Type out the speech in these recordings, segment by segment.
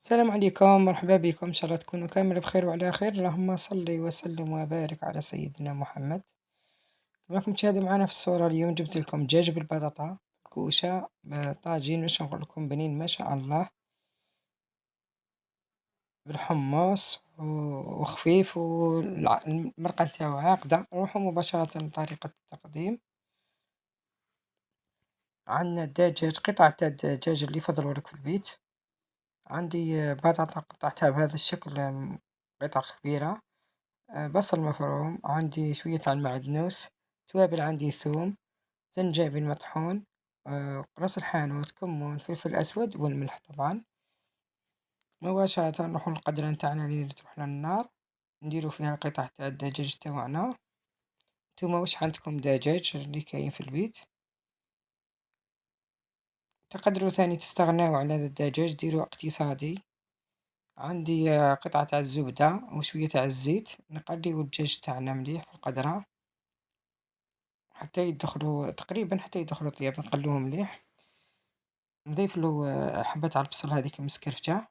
السلام عليكم، مرحبا بكم، إن شاء الله تكونوا كامل بخير وعلى خير، اللهم صل وسلم وبارك على سيدنا محمد. كما راكم تشاهدوا معنا في الصورة اليوم جبت لكم دجاج بالبطاطا، كوشة، طاجين باش نقول لكم بنين ما شاء الله، بالحمص وخفيف والمرقة نتاعو عاقدة. نروحوا مباشرة لطريقة التقديم. عندنا الدجاج، قطعة تاع الدجاج اللي يفضلوا لك في البيت. عندي بطاطا قطعتها بهذا الشكل، قطع كبيرة. بصل مفروم، عندي شوية تاع المعدنوس، توابل عندي ثوم، زنجبيل مطحون، راس الحانوت، كمون، فلفل أسود والملح طبعا. مباشرة نروحو للقدرة نتاعنا اللي تروح للنار، نديرو فيها القطع تاع الدجاج تاوعنا. نتوما واش عندكم دجاج اللي كاين في البيت، تقدروا ثاني تستغناو على هذا الدجاج ديرو اقتصادي. عندي قطعة تاع الزبدة وشوية تاع الزيت، نقليو الدجاج تاعنا مليح في القدرة حتى يدخلوا تقريبا، حتى يدخلوا طياب، نقلوه مليح. نضيف له حبة على البصل هذيك مسكرفجة.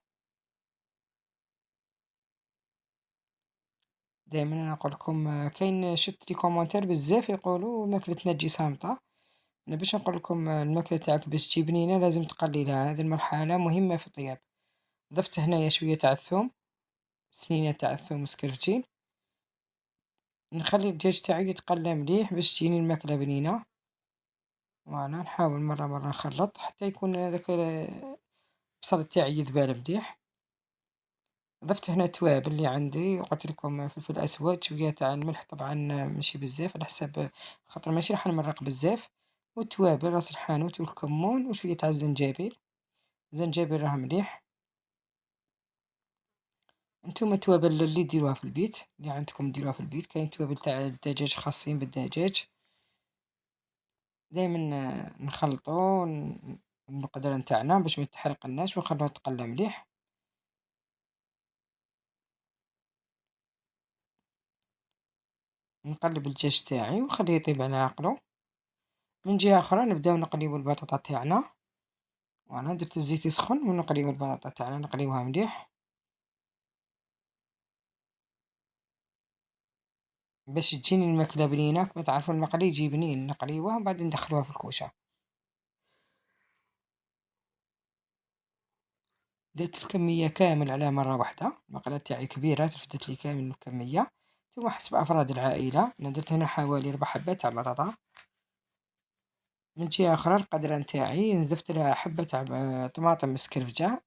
دائما انا نقول لكم، كاين شفت لي كومونتير بزاف يقولوا ماكلتنا تجي صامتة. انا باش نقول لكم، الماكلة تاعك باش تجي بنينة لازم تقليلها، هذه المرحلة مهمة في الطياب. ضفت هنايا شوية تاع الثوم، سنينة تاع الثوم مسكرفتين. نخلي الدجاج تاعي يتقلى مليح باش تجيني الماكلة بنينة. وانا نحاول مرة مرة نخلط حتى يكون هذاك البصل تاعي يذبال مليح. ضفت هنا التوابل اللي عندي، قلت لكم فلفل اسود، شويه تاع الملح طبعا ماشي بزاف على حسب، خاطر ماشي راح نمرق بزاف. والتوابل راس الحانوت والكمون وشويه تاع الزنجبيل. الزنجبيل راه مليح. نتوما التوابل اللي ديروها في البيت، اللي عندكم ديروها في البيت. كاين توابل تاع الدجاج خاصين بالدجاج. دائما نخلطو المقدرة نتاعنا باش ما تحرقناش ونخلوها تقلى مليح. نقلب الدجاج تاعي ونخليه يطيب على عقلو. من جهة أخرى نبداو نقليو البطاطا تاعنا. وأنا درت الزيت يسخن ونقليو البطاطا تاعنا، نقليوها مليح باش تجيني الماكلة بنينة. كما تعرفون المقلي يجي بنين، نقليوها ومن بعد ندخلوها في الكوشة. درت الكمية كامل على مرة واحدة، المقلة تاعي كبيرة رفدت لي كامل الكمية. ثم حسب أفراد العائلة، أنا درت هنا حوالي 4 حبات تاع بطاطا. من جهة أخرى القدرة نتاعي نزفت لها حبة تاع طماطم مسكرفجة،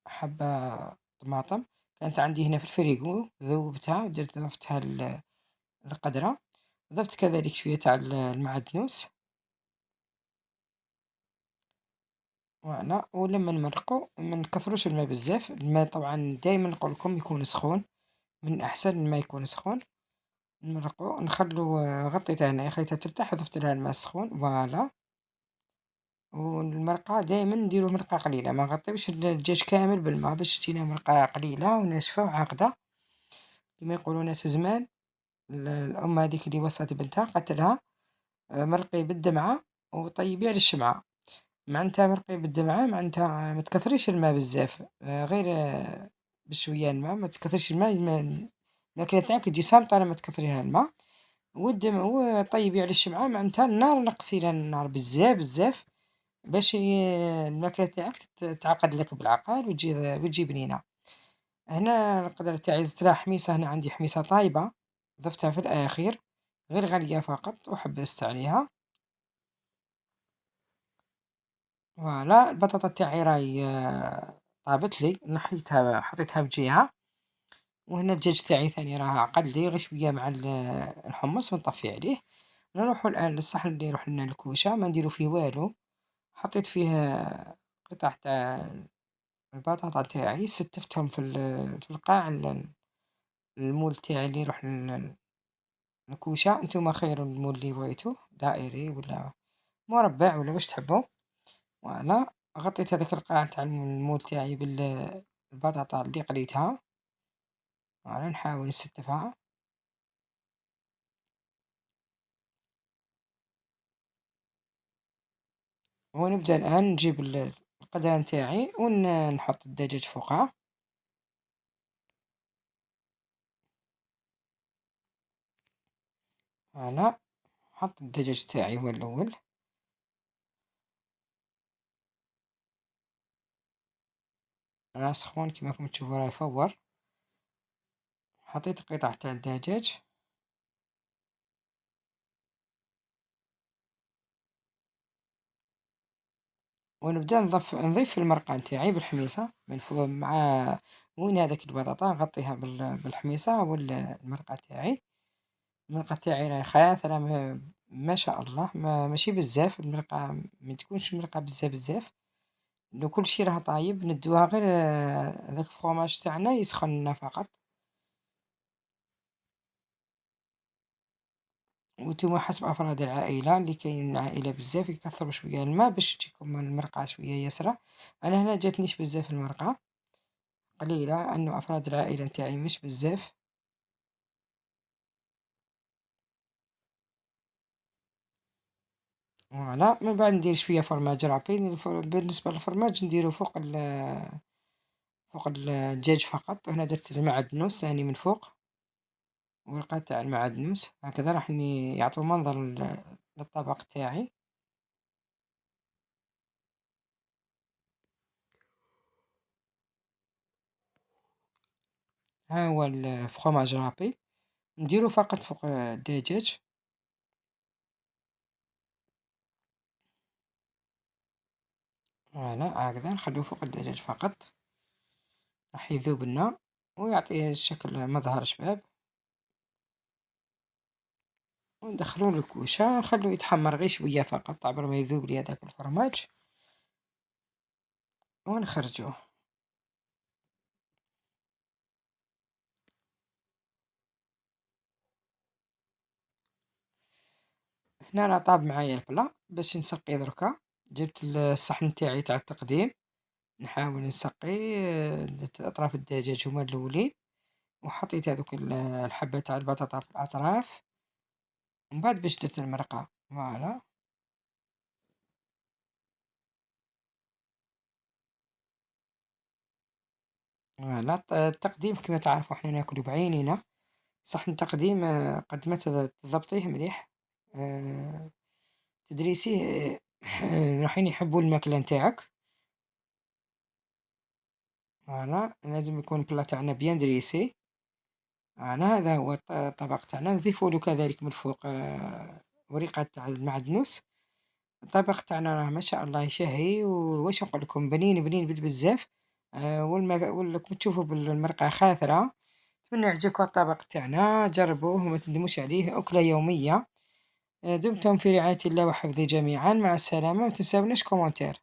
حبة طماطم كانت عندي هنا في الفريغو، ذوبتها ودرت ضفتها القدرة. ضفت كذلك شوية تاع المعدنوس. فوالا، ولما نمرقو ما نكثروش الماء بزاف. الماء طبعا دائما نقول لكم يكون سخون، من الأحسن الماء يكون سخون. نمرقو نخلو، غطيتها هنايا خليتها ترتاح وضفت لها الماء السخون. فوالا، والمرقة دائما نديرو مرقة قليلة، ما نغطيوش الدجاج كامل بالماء باش تجينا مرقة قليلة وناشفة وعاقدة كما يقولوا ناس زمان. الأم هذيك اللي وصت بنتها قالت لها، مرقي بالدمعة وطيبيه على الشمعة. معناتها مرقي بالدمعة معناتها ما تكثريش الماء بزاف، غير بشوية الماء، ما تكثريش الماء، الماكلة تاعك تجي صامتة لما تكثريها الماء. وطيبيه على الشمعة، معناتها النار نقصي لها النار بزاف بزاف باش الماكلة تاعك تعقد لك بالعقل وتجي بنينة. هنا القدر تاعي زدت لها حميصة، هنا عندي حميصة طايبة ضفتها في الأخير، غير غالية فقط وحبست عليها. فوالا، البطاطا تاعي راهي طابت لي، نحيتها حطيتها بجهة. وهنا الدجاج تاعي ثاني راه عقد لي غير شوية مع الحمص ونطفي عليه. نروحو الآن للصحن اللي يروح لنا الكوشة، ما نديرو فيه والو. حطيت فيه قطع تاع البطاطا تاعي، ستفتهم في القاع المول تاعي اللي يروح الكوشة. نتوما خيروا المول اللي بغيتو، دائري ولا مربع ولا واش تحبوا. فوالا، غطيت هذاك القاع تاع المول تاعي بالبطاطا اللي قليتها. فوالا، نحاول نستفها. ونبدأ الآن نجيب القدرة نتاعي نحط الدجاج فوقها. فوالا، نحط الدجاج تاعي هو الأول. راه سخون كيما راكم تشوفوا، راه يفور. حطيت قطع تاع الدجاج، ونبدا نضيف المرقة نتاعي بالحميصة من فوق مع وين هذاك البطاطا نغطيها بالحميصة والمرقة تاعي. المرقة تاعي راهي خاثرة، ما شاء الله، ماشي بزاف المرقة، ما تكونش المرقة بزاف بزاف، لو كل شي راه طايب ندوها غير هذاك الفرomاج تاعنا يسخن لنا فقط. وانتوما حسب أفراد العائلة، اللي كاين عائلة بزاف يكثروا شوية الماء باش تجيكم المرقة شوية يسرة. أنا هنا جاتنيش بزاف المرقة، قليلة، أنه أفراد العائلة نتاعي مش بزاف. فوالا، من بعد ندير شوية فرماج رابي. بالنسبة للفرماج نديرو فوق الدجاج فقط. وهنا درت المعدنوس ثاني من فوق، ورقة تاع المعدنوس هكذا راح يعطوا منظر للطبق تاعي. ها هو الفرomاج رابي، نديرو فقط فوق الدجاج. فوالا هكذا نخلوه فوق الدجاج فقط، راح يذوب لنا ويعطي شكل مظهر شباب. وندخلوه للكوشة، نخلوه يتحمر غير شوية فقط عبر ما يذوب لي هذاك الفرماج، ونخرجوه. هنا راه طاب معايا البلا، باش نسقي دركا جبت الصحن تاعي تاع التقديم، نحاول نسقي. درت أطراف الدجاج هما الأولين، وحطيت هاذوك الحبة تاع البطاطا في الأطراف، ومن بعد باش درت المرقة. فوالا. فوالا التقديم كما تعرفوا حنا ناكلو بعينينا. صحن التقديم قد ما تضبطيه مليح، تدريسيه، رايحين يحبوا الماكلة نتاعك. فوالا، لازم يكون البلا تاعنا بيان دريسي. فوالا، هذا هو الطبق تاعنا. نضيفوا له كذلك من فوق ورقة تاع المعدنوس. الطبق تاعنا راه ما شاء الله يشهي، واش نقول لكم، بنين بنين بالبزاف. ولكم تشوفوا بالمرقة خاثرة. نتمنى يعجبكم الطبق تاعنا، جربوه وما تندموش عليه، أكلة يومية. دمتم في رعاية الله وحفظه جميعا، مع السلامة، ما تنسوناش كومنتير.